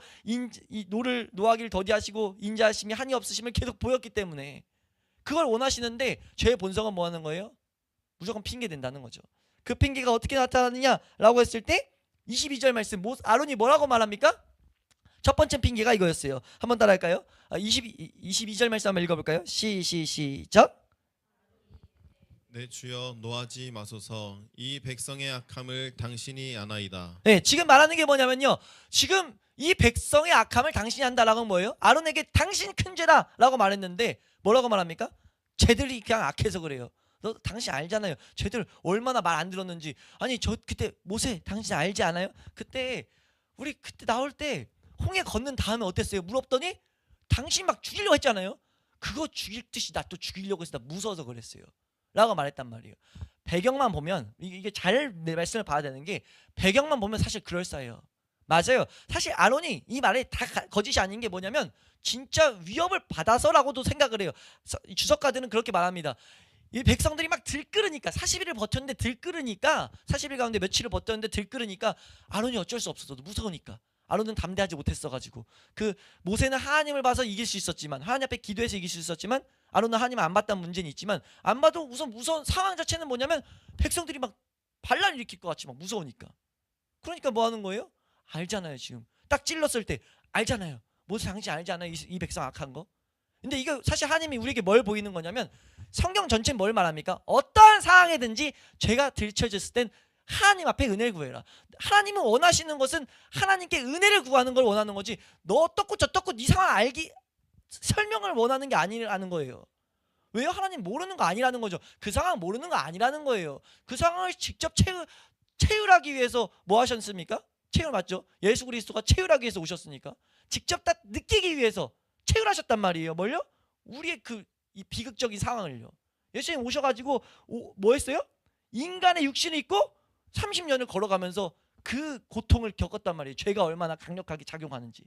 노하기를 더디하시고 인자하심이 한이 없으심을 계속 보였기 때문에 그걸 원하시는데, 죄의 본성은 뭐 하는 거예요? 무조건 핑계 된다는 거죠. 그 핑계가 어떻게 나타나느냐라고 했을 때 22절 말씀, 아론이 뭐라고 말합니까? 첫 번째 핑계가 이거였어요. 한번 따라할까요? 22절 말씀 한번 읽어볼까요? 시작. 내 주여 노하지 마소서. 이 백성의 악함을 당신이 아나이다. 네, 지금 말하는 게 뭐냐면요, 지금 이 백성의 악함을 당신이 한다라고 뭐예요? 아론에게 당신 큰 죄다라고 말했는데 뭐라고 말합니까? 쟤들이 그냥 악해서 그래요. 너 당신 알잖아요. 쟤들 얼마나 말 안 들었는지. 아니 저 그때 모세 당신 알지 않아요? 우리 그때 나올 때 홍해 건넌 다음에 어땠어요? 물었더니 당신 막 죽이려고 했잖아요. 그거 죽일 듯이 나 또 죽이려고 해서 나 무서워서 그랬어요 라고 말했단 말이에요. 배경만 보면 이게 잘 내 말씀을 봐야 되는 게, 배경만 보면 사실 그럴싸해요. 맞아요. 사실 아론이 이 말이 다 거짓이 아닌 게 뭐냐면 진짜 위협을 받아서라고도 생각을 해요. 주석가들은 그렇게 말합니다. 이 백성들이 막 들끓으니까, 40일을 버텼는데 들끓으니까, 40일 가운데 며칠을 버텼는데 들끓으니까 아론이 어쩔 수 없었어. 무서우니까. 아론은 담대하지 못했어가지고, 그 모세는 하나님을 봐서 이길 수 있었지만, 하나님 앞에 기도해서 이길 수 있었지만, 아론은 하나님을 안 봤다는 문제는 있지만, 안 봐도 우선 무서운 상황 자체는 뭐냐면 백성들이 막 반란을 일으킬 것 같이 막 무서우니까. 그러니까 뭐 하는 거예요? 알잖아요. 지금 딱 찔렀을 때 알잖아요. 모세 당신 알잖아요, 이 백성 악한 거. 근데 이거 사실 하나님이 우리에게 뭘 보이는 거냐면, 성경 전체는 뭘 말합니까? 어떠한 상황에든지 죄가 들춰졌을 땐 하나님 앞에 은혜를 구해라. 하나님은 원하시는 것은 하나님께 은혜를 구하는 걸 원하는 거지, 너 어떻고 저떻고 이 상황 알기 설명을 원하는 게 아니라는 거예요. 왜요? 하나님 모르는 거 아니라는 거죠. 그 상황 모르는 거 아니라는 거예요. 그 상황을 직접 체휼하기 위해서 뭐 하셨습니까? 체휼 맞죠? 예수 그리스도가 체휼하기 위해서 오셨으니까 직접 딱 느끼기 위해서 체휼하셨단 말이에요. 뭘요? 우리의 이 비극적인 상황을요. 예수님 오셔가지고 뭐 했어요? 인간의 육신을 입고 30년을 걸어가면서 그 고통을 겪었단 말이에요. 죄가 얼마나 강력하게 작용하는지.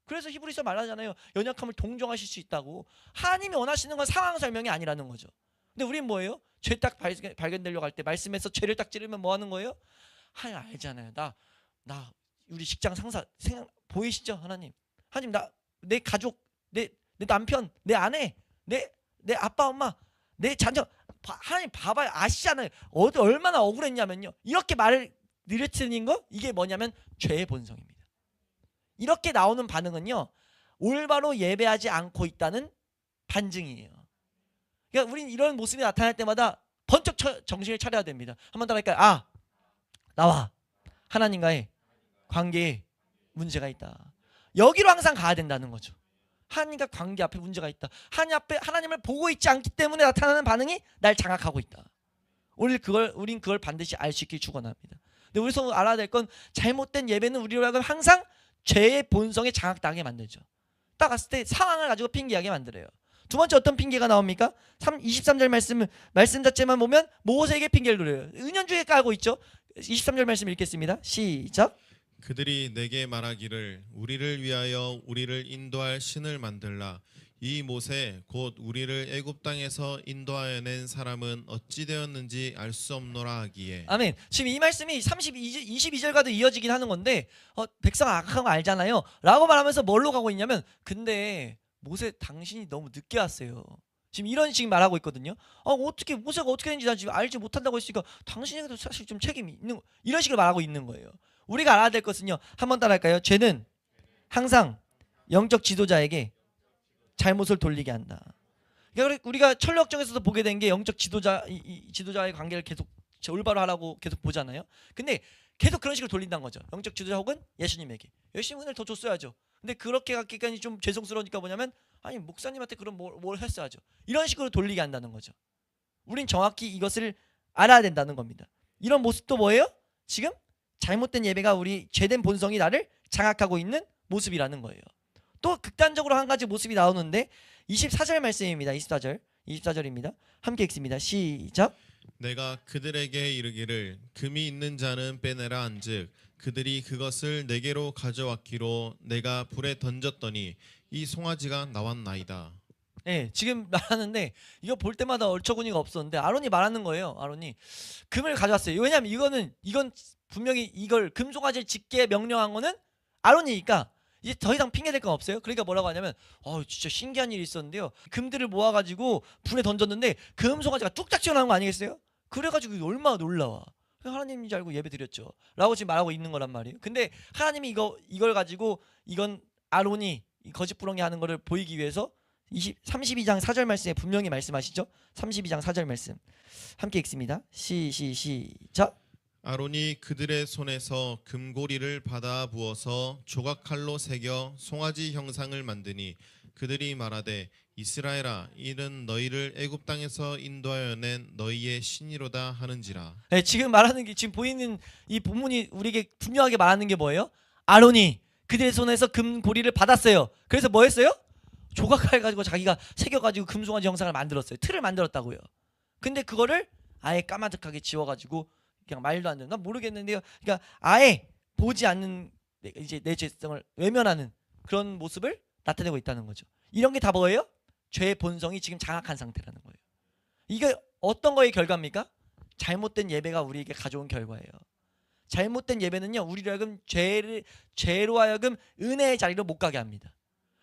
그래서 히브리서 말하잖아요. 연약함을 동정하실 수 있다고. 하나님이 원하시는 건 상황 설명이 아니라는 거죠. 근데 우린 뭐예요? 죄 딱 발견되려고 할 때 말씀에서 죄를 딱 찌르면 뭐 하는 거예요? 하나님 알잖아요. 나 우리 직장 상사 보이시죠? 하나님 내 가족, 내 남편, 내 아내, 내 아빠 엄마, 내 자녀, 하나님 봐봐요. 아시잖아요. 얼마나 억울했냐면요. 이렇게 말을 늘어뜨리는 거, 이게 뭐냐면 죄의 본성입니다. 이렇게 나오는 반응은요, 올바로 예배하지 않고 있다는 반증이에요. 그러니까 우린 이런 모습이 나타날 때마다 번쩍 정신을 차려야 됩니다. 한번 더 할까요? 나와 하나님과의 관계에 문제가 있다. 여기로 항상 가야 된다는 거죠. 하나님과 관계 앞에 문제가 있다. 하나님을 보고 있지 않기 때문에 나타나는 반응이 날 장악하고 있다. 우린 그걸 반드시 알 수 있길 축원합니다. 근데 우리서 알아야 될 건, 잘못된 예배는 우리로 하여금 항상 죄의 본성에 장악당하게 만들죠. 딱 갔을 때 상황을 가지고 핑계하게 만들어요. 두 번째 어떤 핑계가 나옵니까? 23절 말씀 자체만 보면 모세에게 핑계를 누려요. 은연중에 깔고 있죠. 23절 말씀 읽겠습니다. 시작. 그들이 내게 말하기를 우리를 위하여 우리를 인도할 신을 만들라. 이 모세 곧 우리를 애굽 땅에서 인도하여 낸 사람은 어찌 되었는지 알 수 없노라 하기에. 아멘. 지금 이 말씀이 22절과도 이어지긴 하는 건데 백성 악한 거 알잖아요 라고 말하면서 뭘로 가고 있냐면 근데 모세 당신이 너무 늦게 왔어요. 지금 이런 식으로 말하고 있거든요. 어떻게 모세가 어떻게 되는지 나 지금 알지 못한다고 했으니까 당신에게도 사실 좀 책임이 있는 이런 식으로 말하고 있는 거예요. 우리가 알아야 될 것은요. 한번 따라할까요? 죄는 항상 영적 지도자에게 잘못을 돌리게 한다. 그러니까 우리가 철학정에서도 보게 된 게 영적 지도자의 관계를 계속 올바로 하라고 계속 보잖아요. 근데 계속 그런 식으로 돌린다는 거죠. 영적 지도자 혹은 예수님에게 열심히 은혜를 더 줬어야죠. 근데 그렇게 갖기까지 좀 죄송스러우니까 뭐냐면 아니 목사님한테 그럼 뭘 했어야죠. 이런 식으로 돌리게 한다는 거죠. 우린 정확히 이것을 알아야 된다는 겁니다. 이런 모습도 뭐예요? 지금 잘못된 예배가 우리 죄된 본성이 나를 장악하고 있는 모습이라는 거예요. 또 극단적으로 한 가지 모습이 나오는데 24절 말씀입니다. 24절입니다. 함께 읽습니다. 시작. 내가 그들에게 이르기를 금이 있는 자는 빼내라 한즉 그들이 그것을 내게로 가져왔기로 내가 불에 던졌더니 이 송아지가 나왔나이다. 네, 지금 말하는데 이거 볼 때마다 얼처구니가 없었는데 아론이 말하는 거예요. 아론이 금을 가져왔어요. 왜냐하면 이건 분명히 이걸 금송아지를 짓게 명령한 거는 아론이니까 이제 더 이상 핑계댈 건 없어요. 그러니까 뭐라고 하냐면 진짜 신기한 일이 있었는데요. 금들을 모아가지고 불에 던졌는데 금송아지가 뚝딱 튀어나온 거 아니겠어요? 그래가지고 얼마나 놀라워. 하나님인 줄 알고 예배 드렸죠 라고 지금 말하고 있는 거란 말이에요. 근데 하나님이 이걸 가지고 이건 아론이 거짓부렁이 하는 거를 보이기 위해서 32장 4절 말씀에 분명히 말씀하시죠. 32장 4절 말씀 함께 읽습니다. 시작. 아론이 그들의 손에서 금고리를 받아 부어서 조각칼로 새겨 송아지 형상을 만드니 그들이 말하되 이스라엘아 이는 너희를 애굽 땅에서 인도하여 낸 너희의 신이로다 하는지라. 네, 지금 말하는 게 지금 보이는 이 본문이 우리에게 분명하게 말하는 게 뭐예요? 아론이 그들의 손에서 금고리를 받았어요. 그래서 뭐 했어요? 조각칼 가지고 자기가 새겨가지고 금송아지 형상을 만들었어요. 틀을 만들었다고요. 근데 그거를 아예 까마득하게 지워가지고 그냥 말도 안 되는 난 모르겠는데요. 그러니까 아예 보지 않는 이제 내 죄성을 외면하는 그런 모습을 나타내고 있다는 거죠. 이런 게 다 뭐예요? 죄의 본성이 지금 장악한 상태라는 거예요. 이게 어떤 거의 결과입니까? 잘못된 예배가 우리에게 가져온 결과예요. 잘못된 예배는요 우리로 하여금 죄로 하여금 은혜의 자리로 못 가게 합니다.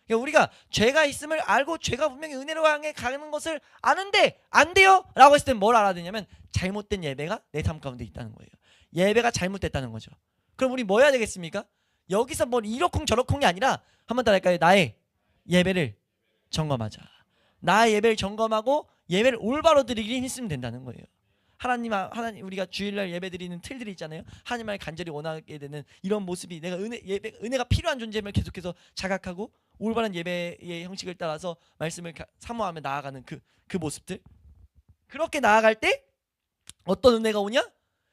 그러니까 우리가 죄가 있음을 알고 죄가 분명히 은혜로 향해 가는 것을 아는데 안 돼요 라고 했을 때 뭘 알아야 되냐면 잘못된 예배가 내 삶 가운데 있다는 거예요. 예배가 잘못됐다는 거죠. 그럼 우리 뭐 해야 되겠습니까? 여기서 뭐 이러쿵저러쿵이 아니라 한번 더 할까요? 나의 예배를 점검하자. 나의 예배를 점검하고 예배를 올바로 드리기 힘쓰면 된다는 거예요. 하나님 우리가 주일날 예배드리는 틀들이 있잖아요. 하나님을 간절히 원하게 되는 이런 모습이 내가 은혜가 필요한 존재임을 계속해서 자각하고 올바른 예배의 형식을 따라서 말씀을 사모하며 나아가는 그 모습들. 그렇게 나아갈 때 어떤 은혜가 오냐?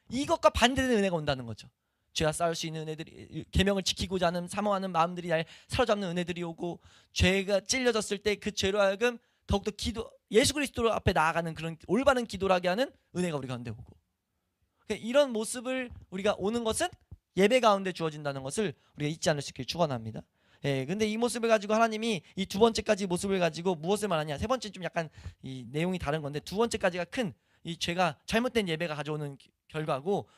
이것과 반대되는 은혜가 온다는 거죠. 죄와 싸울 수 있는 은혜들이 계명을 지키고자 하는 사모하는 마음들이 날 사로잡는 은혜들이 오고 죄가 찔려졌을 때 그 죄로 하여금 더욱더 예수 그리스도 앞에 나아가는 그런 올바른 기도라게 하는 은혜가 우리 가운데 오고 그러니까 이런 모습을 우리가 오는 것은 예배 가운데 주어진다는 것을 우리가 잊지 않을 수 있기를 축원합니다. 근데 이 모습을 가지고 하나님이 이 두 번째까지 모습을 가지고 무엇을 말하냐? 세 번째 좀 약간 이 내용이 다른 건데 두 번째까지가 큰 이 죄가 잘못된 예배가 가져오는 결과고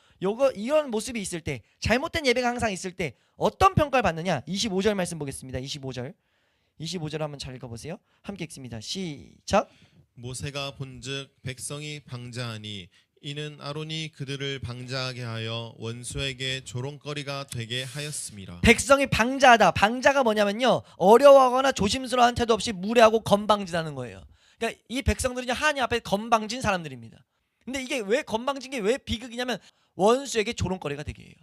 이런 모습이 있을 때 잘못된 예배가 항상 있을 때 어떤 평가를 받느냐? 25절 말씀 보겠습니다. 25절 한번 잘 읽어보세요. 함께 읽습니다. 시작. 모세가 본즉 백성이 방자하니 이는 아론이 그들을 방자하게 하여 원수에게 조롱거리가 되게 하였습니다. 백성이 방자하다. 방자가 뭐냐면요 어려워하거나 조심스러워한 태도 없이 무례하고 건방지다는 거예요. 그러니까 이 백성들은 하나님 앞에 건방진 사람들입니다. 근데 이게 왜 건방진 게 왜 비극이냐면 원수에게 조롱거리가 되게 해요.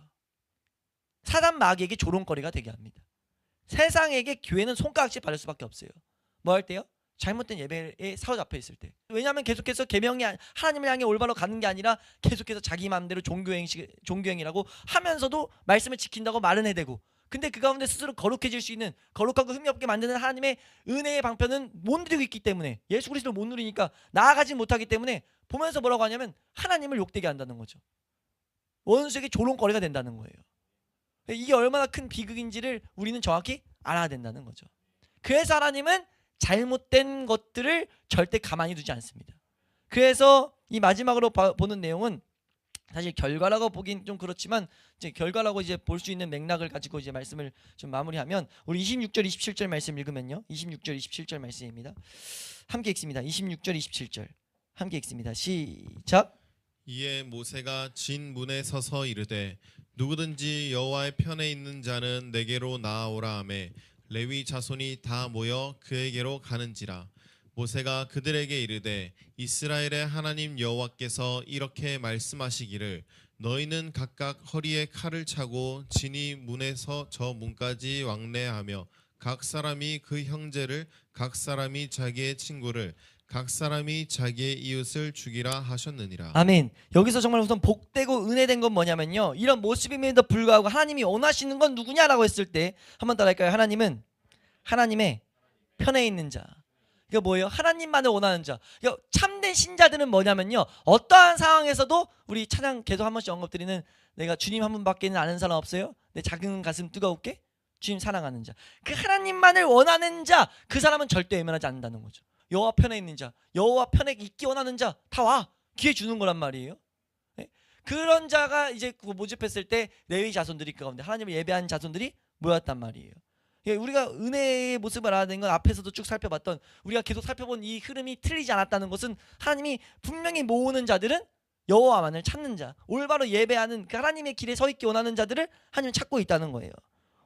사단 마귀에게 조롱거리가 되게 합니다. 세상에게 교회는 손가락질 받을 수밖에 없어요. 뭐 할 때요? 잘못된 예배에 사로잡혀 있을 때. 왜냐하면 계속해서 계명이 하나님을 향해 올바로 가는 게 아니라 계속해서 자기 마음대로 종교행이라고 하면서도 말씀을 지킨다고 말은 해대고 근데 그 가운데 스스로 거룩해질 수 있는 거룩하고 흠이 없게 만드는 하나님의 은혜의 방편은 못 누리고 있기 때문에 예수 그리스도를 못 누리니까 나아가지 못하기 때문에 보면서 뭐라고 하냐면 하나님을 욕되게 한다는 거죠. 원수에게 조롱거리가 된다는 거예요. 이게 얼마나 큰 비극인지를 우리는 정확히 알아야 된다는 거죠. 그래서 하나님은 잘못된 것들을 절대 가만히 두지 않습니다. 그래서 이 마지막으로 보는 내용은 사실 결과라고 보긴 좀 그렇지만 이제 결과라고 이제 볼 수 있는 맥락을 가지고 이제 말씀을 좀 마무리하면 우리 26절 27절 말씀 읽으면요. 26절 27절 말씀입니다. 함께 읽습니다. 26절 27절 함께 읽습니다. 시작. 이에 모세가 진 문에 서서 이르되 누구든지 여호와의 편에 있는 자는 내게로 나아오라 하매 레위 자손이 다 모여 그에게로 가는지라. 모세가 그들에게 이르되 이스라엘의 하나님 여호와께서 이렇게 말씀하시기를 너희는 각각 허리에 칼을 차고 진이 문에서 저 문까지 왕래하며 각 사람이 그 형제를 각 사람이 자기의 친구를 각 사람이 자기의 이웃을 죽이라 하셨느니라. 아멘. 여기서 정말 우선 복되고 은혜된 건 뭐냐면요. 이런 모습임에도 불구하고 하나님이 원하시는 건 누구냐라고 했을 때 한번 따라할까요? 하나님은 하나님의 편에 있는 자. 이거 뭐예요? 하나님만을 원하는 자. 이거 참된 신자들은 뭐냐면요. 어떠한 상황에서도 우리 찬양 계속 한 번씩 언급드리는 내가 주님 한 분밖에는 아는 사람 없어요? 내 작은 가슴 뜨거울게? 주님 사랑하는 자. 그 하나님만을 원하는 자. 그 사람은 절대 외면하지 않는다는 거죠. 여호와 편에 있는 자. 여호와 편에 있기 원하는 자. 다 와. 기회 주는 거란 말이에요. 네? 그런 자가 이제 모집했을 때 레위 자손들이 그 가운데 하나님을 예배한 자손들이 모였단 말이에요. 우리가 은혜의 모습을 알아내는 건 앞에서도 쭉 살펴봤던 우리가 계속 살펴본 이 흐름이 틀리지 않았다는 것은 하나님이 분명히 모으는 자들은 여호와만을 찾는 자, 올바로 예배하는 그 하나님의 길에 서 있기 원하는 자들을 하나님은 찾고 있다는 거예요.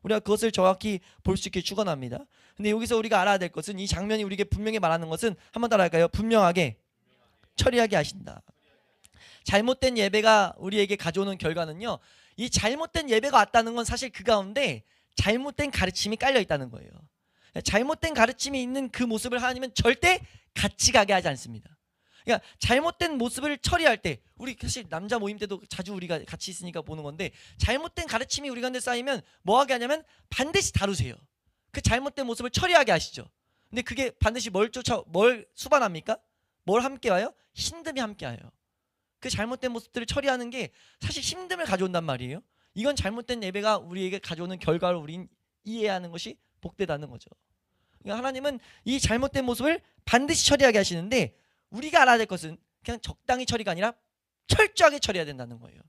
우리가 그것을 정확히 볼 수 있게 축원합니다. 근데 여기서 우리가 알아야 될 것은 이 장면이 우리에게 분명히 말하는 것은 한번 따라할까요? 분명하게 처리하게 하신다. 잘못된 예배가 우리에게 가져오는 결과는요. 이 잘못된 예배가 왔다는 건 사실 그 가운데 잘못된 가르침이 깔려 있다는 거예요. 잘못된 가르침이 있는 그 모습을 하나님은 절대 같이 가게 하지 않습니다. 그러니까 잘못된 모습을 처리할 때 우리 사실 남자 모임 때도 자주 우리가 같이 있으니까 보는 건데 잘못된 가르침이 우리 가운데 쌓이면 뭐 하게 하냐면 반드시 다루세요. 그 잘못된 모습을 처리하게 하시죠. 근데 그게 반드시 뭘 수반합니까? 뭘 함께 와요? 힘듦이 함께 와요. 그 잘못된 모습들을 처리하는 게 사실 힘듦을 가져온단 말이에요. 이건 잘못된 예배가 우리에게 가져오는 결과를 우린 이해해야 하는 것이 복되다는 거죠. 그러니까 하나님은 이 잘못된 모습을 반드시 처리하게 하시는데 우리가 알아야 될 것은 그냥 적당히 처리가 아니라 철저하게 처리해야 된다는 거예요.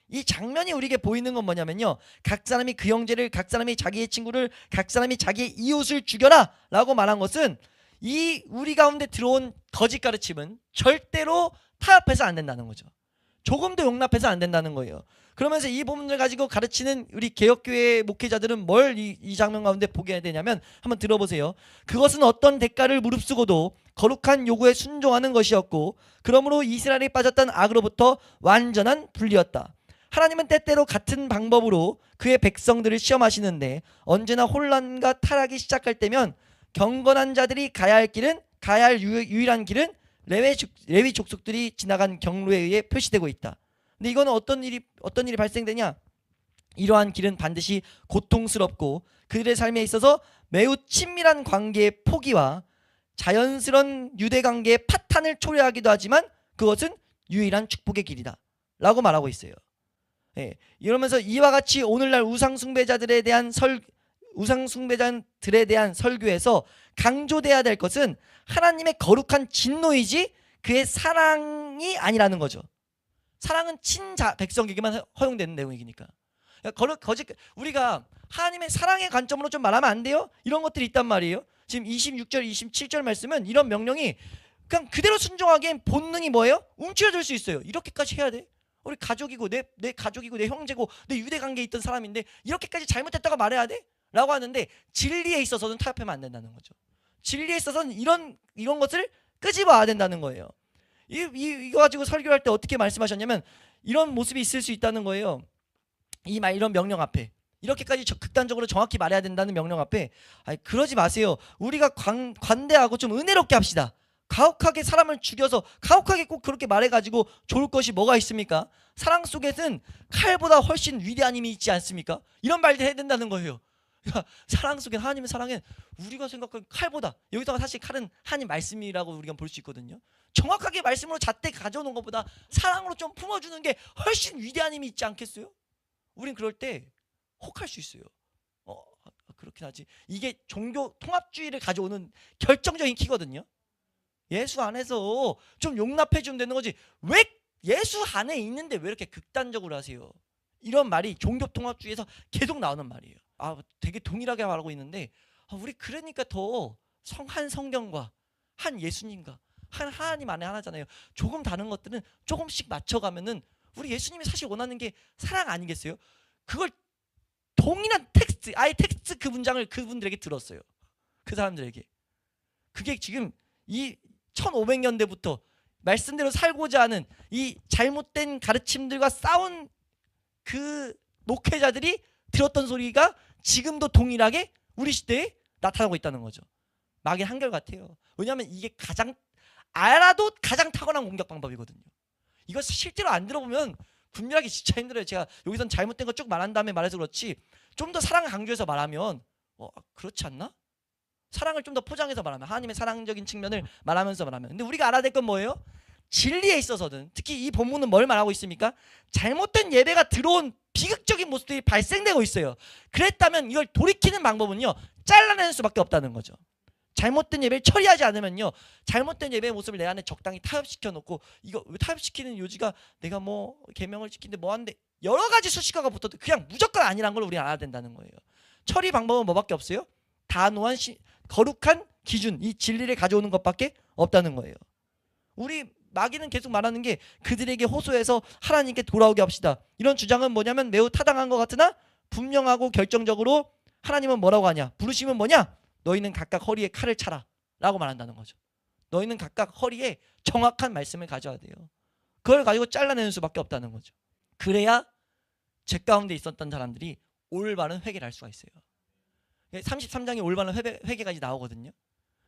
이 장면이 우리에게 보이는 건 뭐냐면요. 각 사람이 그 형제를, 각 사람이 자기의 친구를, 각 사람이 자기의 이웃을 죽여라 라고 말한 것은 이 우리 가운데 들어온 거짓 가르침은 절대로 타협해서 안 된다는 거죠. 조금도 용납해서 안 된다는 거예요. 그러면서 이 부분을 가지고 가르치는 우리 개혁교회 목회자들은 뭘 이 장면 가운데 보게 되냐면 한번 들어보세요. 그것은 어떤 대가를 무릅쓰고도 거룩한 요구에 순종하는 것이었고 그러므로 이스라엘이 빠졌던 악으로부터 완전한 분리였다. 하나님은 때때로 같은 방법으로 그의 백성들을 시험하시는데 언제나 혼란과 타락이 시작할 때면 경건한 자들이 가야 할 유일한 길은 레위 족속들이 지나간 경로에 의해 표시되고 있다. 근데 이거는 어떤 일이 발생되냐? 이러한 길은 반드시 고통스럽고 그들의 삶에 있어서 매우 친밀한 관계의 포기와 자연스러운 유대 관계의 파탄을 초래하기도 하지만 그것은 유일한 축복의 길이다 라고 말하고 있어요. 예, 이러면서 이와 같이 오늘날 우상숭배자들에 대한 설교에서 강조돼야 될 것은 하나님의 거룩한 진노이지 그의 사랑이 아니라는 거죠. 사랑은 백성에게만 허용되는 내용이니까. 우리가 하나님의 사랑의 관점으로 좀 말하면 안 돼요? 이런 것들이 있단 말이에요. 지금 26절, 27절 말씀은 이런 명령이 그냥 그대로 순종하기엔 본능이 뭐예요? 움츠러들 수 있어요. 이렇게까지 해야 돼? 우리 가족이고 내 가족이고 내 형제고 내 유대 관계에 있던 사람인데 이렇게까지 잘못했다고 말해야 돼? 라고 하는데 진리에 있어서는 타협하면 안 된다는 거죠. 진리에 있어서는 이런 것을 끄집어야 된다는 거예요. 이거 가지고 설교할 때 어떻게 말씀하셨냐면 이런 모습이 있을 수 있다는 거예요. 이런 명령 앞에 이렇게까지 극단적으로 정확히 말해야 된다는 명령 앞에 그러지 마세요. 우리가 관대하고 좀 은혜롭게 합시다. 가혹하게 사람을 죽여서 가혹하게 꼭 그렇게 말해가지고 좋을 것이 뭐가 있습니까? 사랑 속에는 칼보다 훨씬 위대한 힘이 있지 않습니까? 이런 말들 해야 된다는 거예요. 그러니까 사랑 속에 하나님의 사랑은 우리가 생각하는 칼보다 여기다가 사실 칼은 하나님 말씀이라고 우리가 볼 수 있거든요. 정확하게 말씀으로 잣대 가져오는 것보다 사랑으로 좀 품어주는 게 훨씬 위대한 힘이 있지 않겠어요? 우린 그럴 때 혹할 수 있어요. 그렇긴 하지. 이게 종교 통합주의를 가져오는 결정적인 키거든요. 예수 안에서 좀 용납해 주면 되는 거지. 왜 예수 안에 있는데 왜 이렇게 극단적으로 하세요? 이런 말이 종교 통합주의에서 계속 나오는 말이에요. 되게 동일하게 말하고 있는데 우리 그러니까 더 한 성경과 한 예수님과 한 하나님 안에 하나잖아요. 조금 다른 것들은 조금씩 맞춰가면은 우리 예수님이 사실 원하는 게 사랑 아니겠어요? 그걸 동일한 텍스트, 아예 텍스트 그 문장을 그분들에게 들었어요. 그 사람들에게. 그게 지금 이 1500년대부터 말씀대로 살고자 하는 이 잘못된 가르침들과 싸운 그 목회자들이 들었던 소리가 지금도 동일하게 우리 시대에 나타나고 있다는 거죠. 마귀 한결같아요. 왜냐하면 이게 알아도 가장 탁월한 공격 방법이거든요. 이거 실제로 안 들어보면 분명하게 진짜 힘들어요. 제가 여기선 잘못된 거 쭉 말한 다음에 말해서 그렇지 좀 더 사랑을 강조해서 말하면 그렇지 않나? 사랑을 좀 더 포장해서 말하면 하나님의 사랑적인 측면을 말하면서 말하면 근데 우리가 알아야 될 건 뭐예요? 진리에 있어서는 특히 이 본문은 뭘 말하고 있습니까? 잘못된 예배가 들어온 비극적인 모습들이 발생되고 있어요. 그랬다면 이걸 돌이키는 방법은요 잘라내는 수밖에 없다는 거죠. 잘못된 예배를 처리하지 않으면요 잘못된 예배의 모습을 내 안에 적당히 타협시켜 놓고 이거 왜 타협시키는 요지가 내가 뭐 계명을 지키는데 뭐 하는데 여러 가지 수식어가 붙어도 그냥 무조건 아니란 걸 우리 알아야 된다는 거예요. 처리 방법은 뭐밖에 없어요? 단호한 거룩한 기준, 이 진리를 가져오는 것밖에 없다는 거예요. 우리 마귀는 계속 말하는 게 그들에게 호소해서 하나님께 돌아오게 합시다. 이런 주장은 뭐냐면 매우 타당한 것 같으나 분명하고 결정적으로 하나님은 뭐라고 하냐? 부르심은 뭐냐? 너희는 각각 허리에 칼을 차라 라고 말한다는 거죠. 너희는 각각 허리에 정확한 말씀을 가져야 돼요. 그걸 가지고 잘라내는 수밖에 없다는 거죠. 그래야 죄 가운데 있었던 사람들이 올바른 회개를 할 수가 있어요. 33장에 올바른 회개가 이제 나오거든요.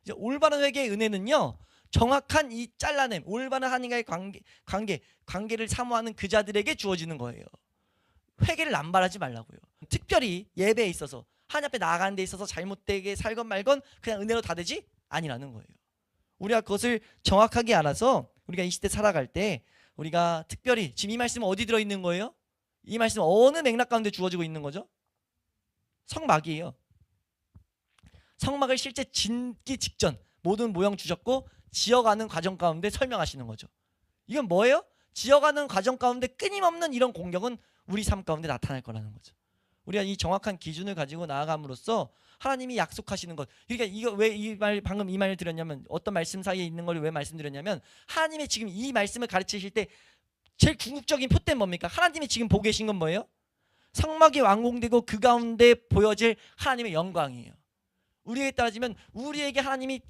이제 올바른 회개의 은혜는요 정확한 이 잘라냄, 올바른 하나님과의 관계를 사모하는 그 자들에게 주어지는 거예요. 회개를 남발하지 말라고요. 특별히 예배에 있어서 하나님 앞에 나아가는 데 있어서 잘못되게 살건 말건 그냥 은혜로 다 되지? 아니라는 거예요. 우리가 그것을 정확하게 알아서 우리가 이 시대 살아갈 때 우리가 특별히 지금 이 말씀은 어디 들어있는 거예요? 이 말씀은 어느 맥락 가운데 주어지고 있는 거죠? 성막이에요. 성막을 실제 짓기 직전 모든 모형 주셨고 지어가는 과정 가운데 설명하시는 거죠. 이건 뭐예요? 지어가는 과정 가운데 끊임없는 이런 공격은 우리 삶 가운데 나타날 거라는 거죠. 우리가 이 정확한 기준을 가지고 나아감으로써 하나님이 약속하시는 것. 그러니까 이거 왜 방금 이 말을 드렸냐면 어떤 말씀 사이에 있는 걸 왜 말씀드렸냐면 하나님의 지금 이 말씀을 가르치실 때 제일 궁극적인 표대는 뭡니까? 하나님이 지금 보고 계신 건 뭐예요? 성막이 완공되고 그 가운데 보여질 하나님의 영광이에요. 우리에게 따라지면 우리에게 하나님이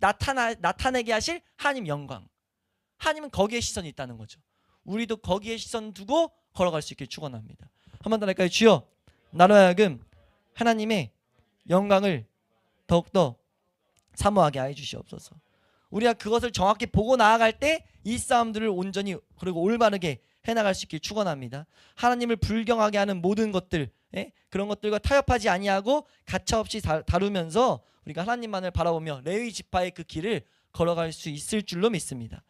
나타내게 하실 하나님 영광. 하나님은 거기에 시선이 있다는 거죠. 우리도 거기에 시선 두고 걸어갈 수 있길 축원합니다. 한 번 더 할까요? 주여 나로 하여금 하나님의 영광을 더욱더 사모하게 하여 주시옵소서. 우리가 그것을 정확히 보고 나아갈 때 이 싸움들을 온전히 그리고 올바르게 해나갈 수 있길 축원합니다. 하나님을 불경하게 하는 모든 것들 그런 것들과 타협하지 아니하고 가차없이 다루면서 우리가 하나님만을 바라보며 레위 지파의 그 길을 걸어갈 수 있을 줄로 믿습니다.